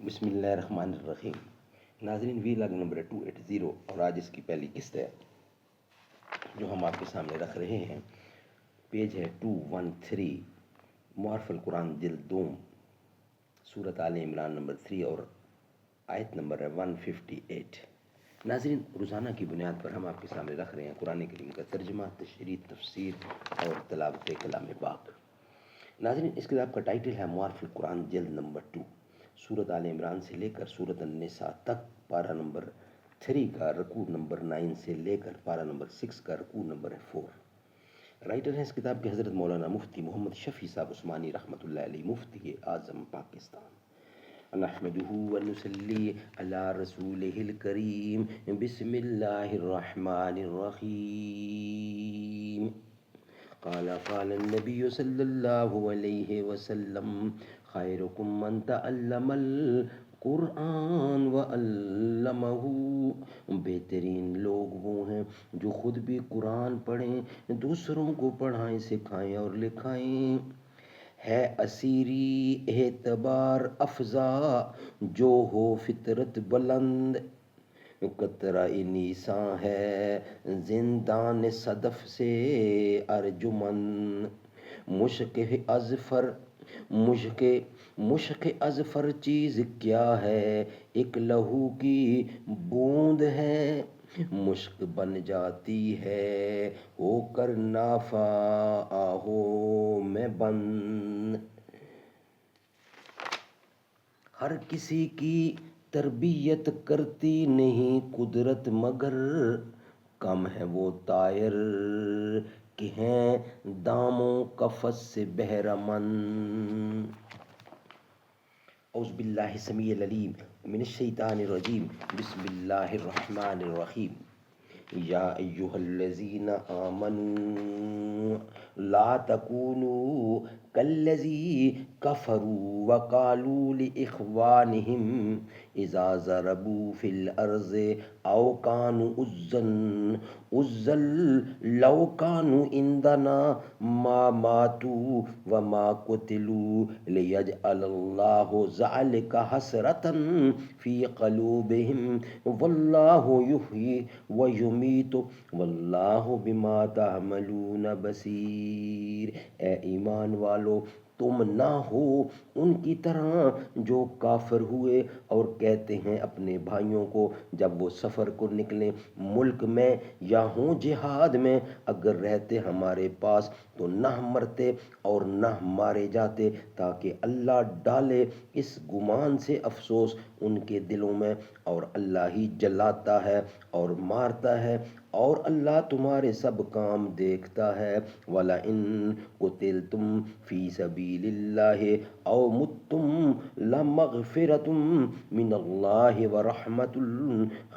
بسم اللہ الرحمن الرحیم۔ ناظرین، وی لاگ نمبر 280 اور آج اس کی پہلی قسط ہے جو ہم آپ کے سامنے رکھ رہے ہیں۔ پیج ہے 213، معارف القرآن جلد 2، سورۃ آل عمران نمبر 3 اور آیت نمبر ہے 158۔ ناظرین، روزانہ کی بنیاد پر ہم آپ کے سامنے رکھ رہے ہیں قرآن کریم کا ترجمہ، تشریح، تفسیر اور تلاوت کلام پاک۔ ناظرین، اس کتاب کا ٹائٹل ہے معارف القرآن جلد نمبر 2، سورۃ آل عمران سے لے کر سورۃ النساء تک، پارہ نمبر 3 کا رکوع نمبر 9 سے لے کر پارہ نمبر 6 کا رکوع نمبر 4۔ رائٹر ہیں اس کتاب کے حضرت مولانا مفتی محمد شفیع صاحب عثمانی رحمۃ اللہ علیہ، مفتی اعظم پاکستان۔ نحمده ونصلي على رسوله الكريم، بسم الله الرحمن الرحيم۔ قال النبي صلی اللہ علیہ وسلم، خیرکم من تعلم القرآن وعلمہ۔ بہترین لوگ وہ ہیں جو خود بھی قرآن پڑھیں، دوسروں کو پڑھائیں، سکھائیں اور لکھائیں۔ ہے اسیری اعتبار افزا جو ہو فطرت بلند، قطرہ نیساں ہے زندان صدف سے ارجمند۔ مشق اظفر چیز کیا ہے، ایک لہو کی بوند ہے، مشق بن جاتی ہے ہو کر نافع آہوں میں بند۔ ہر کسی کی تربیت کرتی نہیں قدرت، مگر کم ہے وہ طائر کہ ہیں داموں قفس سے بہرمند۔ اعوذ باللہ السمیع العلیم من الشیطان الرجیم، بسم اللہ الرحمن الرحیم۔ یا ایہا الذین آمنوا لا تکونوا کالذی کفروا وقالوا لاخوانہم اذا ضربوا فی الارض او کانوا غزا لو کانوا عندنا ما ماتوا وما قتلوا لیجعل اللہ ذلک حسرۃ فی قلوبہم واللہ یحیی ویمیت واللہ بما تعملون بصیر۔ اے ایمان والو، تم نہ ہو ان کی طرح جو کافر ہوئے اور کہتے ہیں اپنے بھائیوں کو جب وہ سفر کو نکلیں، ملک میں یا ہوں جہاد میں، اگر رہتے ہمارے پاس تو نہ مرتے اور نہ مارے جاتے، تاکہ اللہ ڈالے اس گمان سے افسوس ان کے دلوں میں، اور اللہ ہی جلاتا ہے اور مارتا ہے، اور اللہ تمہارے سب کام دیکھتا ہے۔ وَلَئِن قُتِلْتُمْ فِي سَبِيلِ اللَّهِ أَوْ مُتُّمْ لَمَغْفِرَةٌ مِّنَ اللَّهِ وَرَحْمَةٌ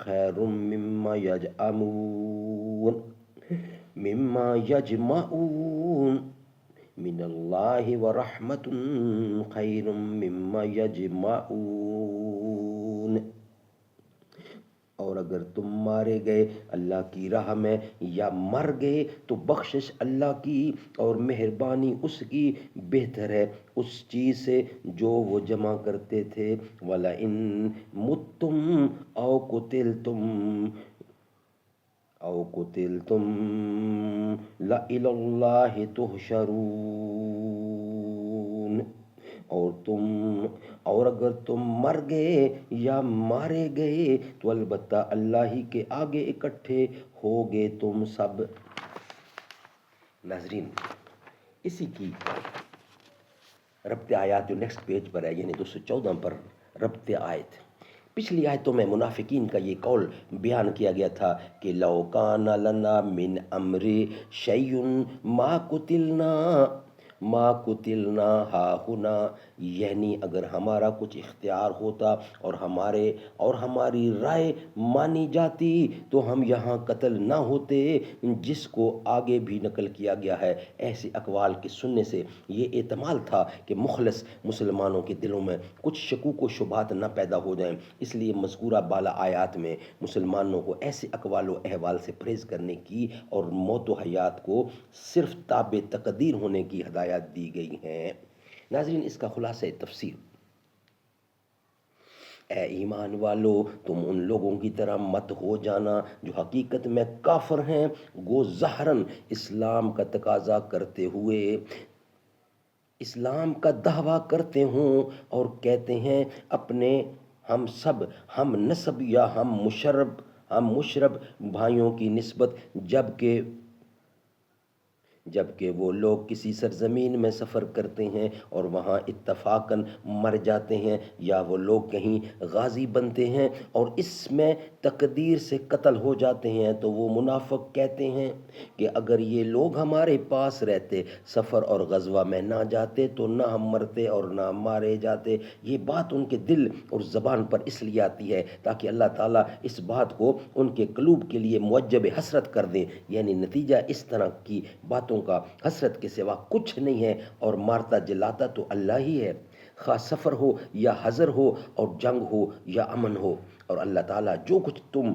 خَيْرٌ مِّمَّا يَجْمَعُونَ۔ من اللہ ورحمۃ خیر مما یجمعون۔ اور اگر تم مارے گئے اللہ کی راہ میں یا مر گئے تو بخشش اللہ کی اور مہربانی اس کی بہتر ہے اس چیز سے جو وہ جمع کرتے تھے۔ وَلَئِن مُتُّمْ أَوْ قُتِلْتُمْ لَإِلَى اللَّهِ تُحْشَرُونَ۔ اور اگر تم مر گئے یا مارے گئے تو البتہ اللہ ہی کے آگے اکٹھے ہوگے تم سب۔ ناظرین، اسی کی ربط آیات جو نیکسٹ پیج پر ہے، یعنی 214 پر ربط آیت، پچھلی آیتوں میں منافقین کا یہ قول بیان کیا گیا تھا کہ لو کان لنا من امر شیء ما قتلنا ہاہنا، یعنی اگر ہمارا کچھ اختیار ہوتا اور ہماری رائے مانی جاتی تو ہم یہاں قتل نہ ہوتے، جس کو آگے بھی نقل کیا گیا ہے۔ ایسے اقوال کے سننے سے یہ احتمال تھا کہ مخلص مسلمانوں کے دلوں میں کچھ شکوک و شبہات نہ پیدا ہو جائیں، اس لیے مذکورہ بالا آیات میں مسلمانوں کو ایسے اقوال و احوال سے پرہیز کرنے کی اور موت و حیات کو صرف تابع تقدیر ہونے کی ہدایات دی گئی ہیں۔ ناظرین، اس کا خلاصہ تفسیر اے ایمان والو، تم ان لوگوں کی طرح مت ہو جانا جو حقیقت میں کافر ہیں، گو ظاہراً اسلام کا تقاضا کرتے ہوئے اسلام کا دعویٰ کرتے ہوں اور کہتے ہیں اپنے ہم نسب یا ہم مشرب بھائیوں کی نسبت، جبکہ وہ لوگ کسی سرزمین میں سفر کرتے ہیں اور وہاں اتفاقاً مر جاتے ہیں، یا وہ لوگ کہیں غازی بنتے ہیں اور اس میں تقدیر سے قتل ہو جاتے ہیں، تو وہ منافق کہتے ہیں کہ اگر یہ لوگ ہمارے پاس رہتے، سفر اور غزوہ میں نہ جاتے، تو نہ ہم مرتے اور نہ مارے جاتے۔ یہ بات ان کے دل اور زبان پر اس لیے آتی ہے تاکہ اللہ تعالیٰ اس بات کو ان کے قلوب کے لیے موجب حسرت کر دیں، یعنی نتیجہ اس طرح کی باتوں کا حسرت کے سوا کچھ نہیں ہے، اور مارتا جلاتا تو اللہ ہی ہے، خواہ سفر ہو یا حضر ہو، اور جنگ ہو یا امن ہو، اور اللہ تعالیٰ جو کچھ تم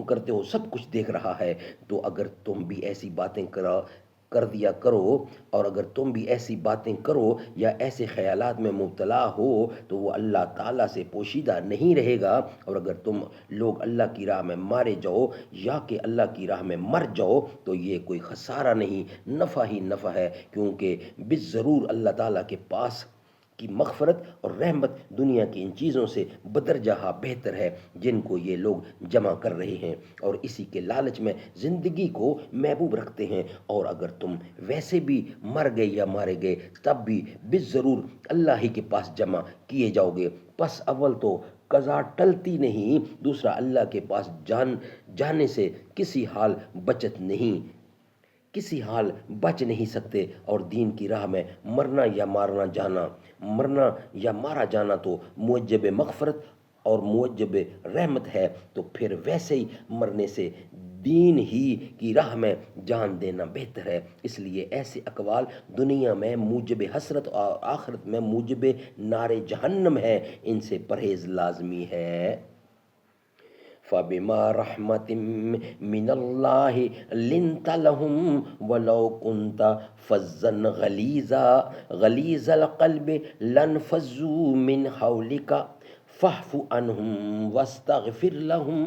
کرتے ہو سب کچھ دیکھ رہا ہے۔ تو اگر تم بھی ایسی باتیں کر دیا کرو، اور اگر تم بھی ایسی باتیں کرو یا ایسے خیالات میں مبتلا ہو، تو وہ اللہ تعالیٰ سے پوشیدہ نہیں رہے گا، اور اگر تم لوگ اللہ کی راہ میں مارے جاؤ یا کہ اللہ کی راہ میں مر جاؤ، تو یہ کوئی خسارہ نہیں، نفع ہی نفع ہے، کیونکہ بالضرور اللہ تعالیٰ کے پاس کی مغفرت اور رحمت دنیا کی ان چیزوں سے بدرجہ بہتر ہے جن کو یہ لوگ جمع کر رہے ہیں، اور اسی کے لالچ میں زندگی کو محبوب رکھتے ہیں، اور اگر تم ویسے بھی مر گئے یا مارے گئے تب بھی بالضرور اللہ ہی کے پاس جمع کیے جاؤ گے۔ پس اول تو قضا ٹلتی نہیں، دوسرا اللہ کے پاس جانے سے کسی حال بچ نہیں سکتے، اور دین کی راہ میں مرنا یا مارا جانا تو موجب مغفرت اور موجب رحمت ہے، تو پھر ویسے ہی مرنے سے دین ہی کی راہ میں جان دینا بہتر ہے۔ اس لیے ایسے اقوال دنیا میں موجب حسرت اور آخرت میں موجب نار جہنم ہے، ان سے پرہیز لازمی ہے۔ فَبِمَا رَحْمَةٍ مِّنَ اللَّهِ لِنْتَ لَهُمْ وَلَوْ كُنْتَ فَظًّا غَلِيظَ الْقَلْبِ لَانفَضُّوا مِنْ حَوْلِكَ فَاعْفُ عَنْهُمْ وَاسْتَغْفِرْ لَهُمْ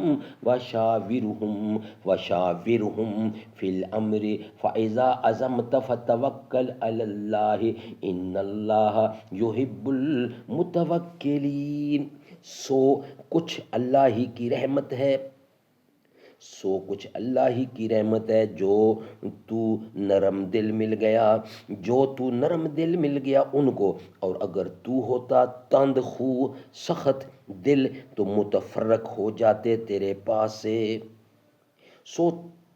وَشَاوِرْهُمْ فِي الْأَمْرِ فَإِذَا عَزَمْتَ فَتَوَكَّلْ عَلَى اللَّهِ إِنَّ اللَّهَ يُحِبُّ الْمُتَوَكِّلِينَ۔ سو کچھ اللہ ہی کی رحمت ہے جو تو نرم دل مل گیا ان کو، اور اگر تو ہوتا تند خو سخت دل تو متفرق ہو جاتے تیرے پاس سے۔ سو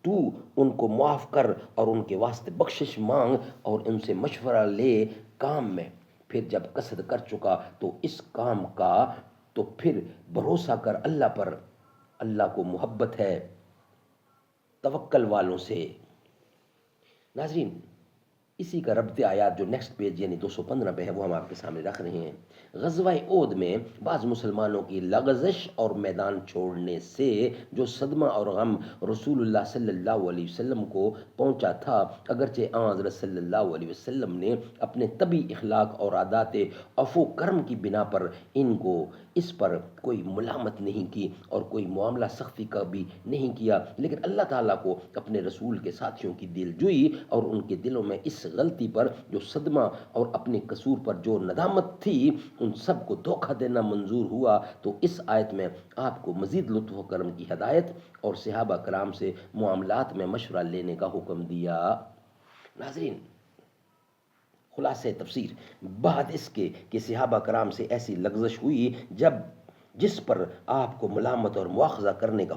تو ان کو معاف کر اور ان کے واسطے بخشش مانگ اور ان سے مشورہ لے کام میں، پھر جب قصد کر چکا تو اس کام کا تو پھر بھروسہ کر اللہ پر، اللہ کو محبت ہے توکل والوں سے۔ ناظرین، اسی کا ربط آیات جو نیکسٹ پیج یعنی 215 پہ ہے وہ ہم آپ کے سامنے رکھ رہے ہیں۔ غزوہ احد میں بعض مسلمانوں کی لغزش اور میدان چھوڑنے سے جو صدمہ اور غم رسول اللہ صلی اللہ علیہ وسلم کو پہنچا تھا، اگرچہ آن حضرت صلی اللہ علیہ وسلم نے اپنے طبی اخلاق اور عادات عفو کرم کی بنا پر ان کو اس پر کوئی ملامت نہیں کی اور کوئی معاملہ سختی کا بھی نہیں کیا، لیکن اللہ تعالیٰ کو اپنے رسول کے ساتھیوں کی دلجوئی اور ان کے دلوں میں اس غلطی پر جو صدمہ اور اپنے قصور پر جو ندامت تھی، ان سب کو دھوکہ دینا منظور ہوا، تو اس آیت میں آپ کو مزید لطف و کرم کی ہدایت اور صحابہ کرام سے معاملات میں مشورہ لینے کا حکم دیا۔ ناظرین، خلاصہ تفسیر، بعد اس کے کہ صحابہ کرام سے ایسی لغزش ہوئی جس پر آپ کو ملامت اور مواخذہ کرنے کا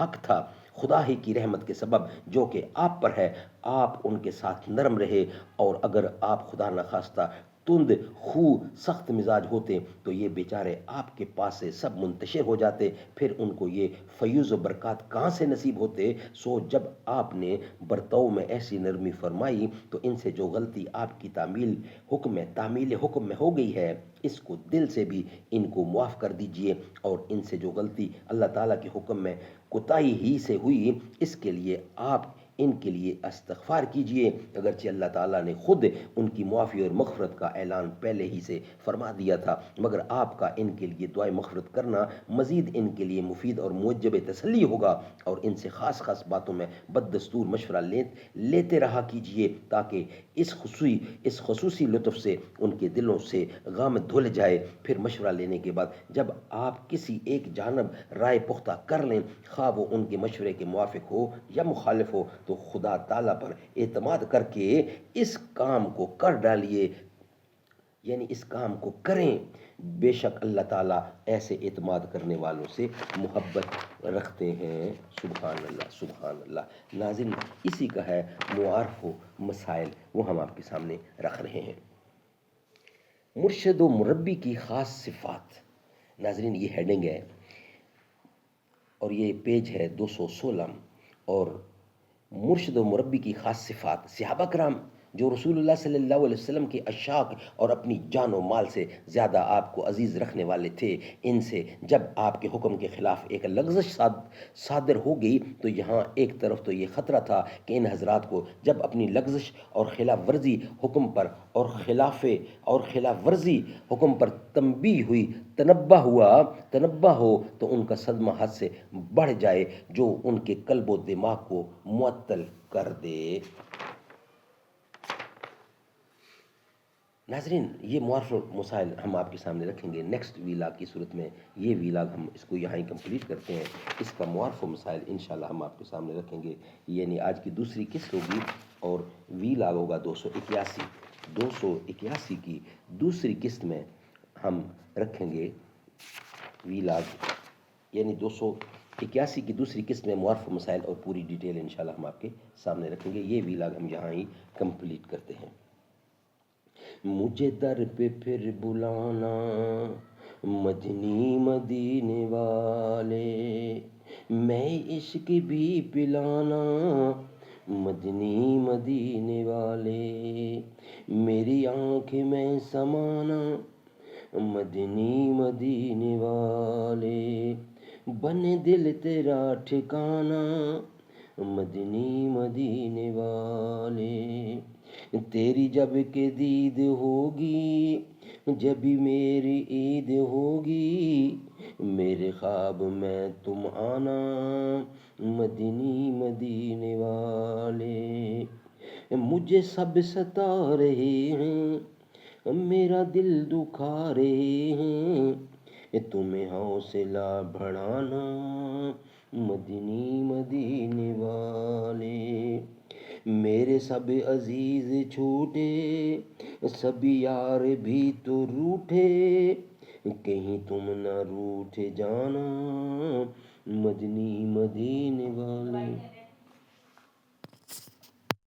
حق تھا، خدا ہی کی رحمت کے سبب جو کہ آپ پر ہے، آپ ان کے ساتھ نرم رہے، اور اگر آپ خدا نخواستہ تند خو سخت مزاج ہوتے تو یہ بیچارے آپ کے پاس سے سب منتشر ہو جاتے، پھر ان کو یہ فیوز و برکات کہاں سے نصیب ہوتے۔ سو جب آپ نے برتاؤ میں ایسی نرمی فرمائی تو ان سے جو غلطی آپ کی تعمیل حکم میں ہو گئی ہے، اس کو دل سے بھی ان کو معاف کر دیجئے، اور ان سے جو غلطی اللہ تعالیٰ کے حکم میں کوتاہی ہی سے ہوئی، اس کے لیے آپ ان کے لیے استغفار کیجئے، اگرچہ اللہ تعالیٰ نے خود ان کی معافی اور مغفرت کا اعلان پہلے ہی سے فرما دیا تھا، مگر آپ کا ان کے لیے دعائے مغفرت کرنا مزید ان کے لیے مفید اور موجب تسلی ہوگا، اور ان سے خاص خاص باتوں میں بدستور مشورہ لیتے رہا کیجئے، تاکہ اس خصوصی لطف سے ان کے دلوں سے غم دھل جائے۔ پھر مشورہ لینے کے بعد جب آپ کسی ایک جانب رائے پختہ کر لیں، خواہ وہ ان کے مشورے کے موافق ہو یا مخالف ہو، تو خدا تعالیٰ پر اعتماد کر کے اس کام کو کر ڈالیے، یعنی اس کام کو کریں۔ بے شک اللہ تعالیٰ ایسے اعتماد کرنے والوں سے محبت رکھتے ہیں۔ سبحان اللہ، سبحان اللہ۔ ناظرین، اسی کا ہے معارف و مسائل، وہ ہم آپ کے سامنے رکھ رہے ہیں۔ مرشد و مربی کی خاص صفات، ناظرین یہ ہیڈنگ ہے اور یہ پیج ہے 216، اور مرشد و مربی کی خاص صفات، صحابہ کرام جو رسول اللہ صلی اللہ علیہ وسلم کے عشاق اور اپنی جان و مال سے زیادہ آپ کو عزیز رکھنے والے تھے، ان سے جب آپ کے حکم کے خلاف ایک لغزش صادر ہو گئی تو یہاں ایک طرف تو یہ خطرہ تھا کہ ان حضرات کو جب اپنی لغزش اور خلاف ورزی حکم پر تنبیہ ہوئی، تنبہ ہو تو ان کا صدمہ حد سے بڑھ جائے، جو ان کے قلب و دماغ کو معطل کر دے۔ ناظرین، یہ معارف مسائل ہم آپ کے سامنے رکھیں گے نیکسٹ ویلاگ کی صورت میں۔ یہ ویلاگ ہم اس کو یہاں ہی کمپلیٹ کرتے ہیں، اس کا معارف مسائل انشاءاللہ ہم آپ کے سامنے رکھیں گے، یعنی آج کی دوسری قسط ہوگی، اور ویلاگ ہوگا 281 کی دوسری قسط میں ہم رکھیں گے ویلاگ، یعنی 281 کی دوسری قسط میں معارف مسائل اور پوری ڈیٹیل انشاءاللہ ہم آپ کے سامنے رکھیں گے۔ یہ ویلاگ ہم یہاں ہی کمپلیٹ کرتے ہیں۔ مجھے در پہ پھر بلانا مدنی مدینے والے، میں عشق بھی پلانا مدنی مدینے والے، میری آنکھ میں سمانا مدنی مدینے والے، بنے دل تیرا ٹھکانا مدنی مدینے والے، تیری جب کہ دید ہوگی جبھی میری عید ہوگی، میرے خواب میں تم آنا مدنی مدینے والے، مجھے سب ستا رہے ہیں میرا دل دکھا رہے ہیں، تمہیں حوصلہ بڑھانا مدنی مدینے والے، میرے سب عزیز چھوٹے سب یار بھی تو روٹھے، کہیں تم نہ روٹھ جانا مدنی مدینے والے۔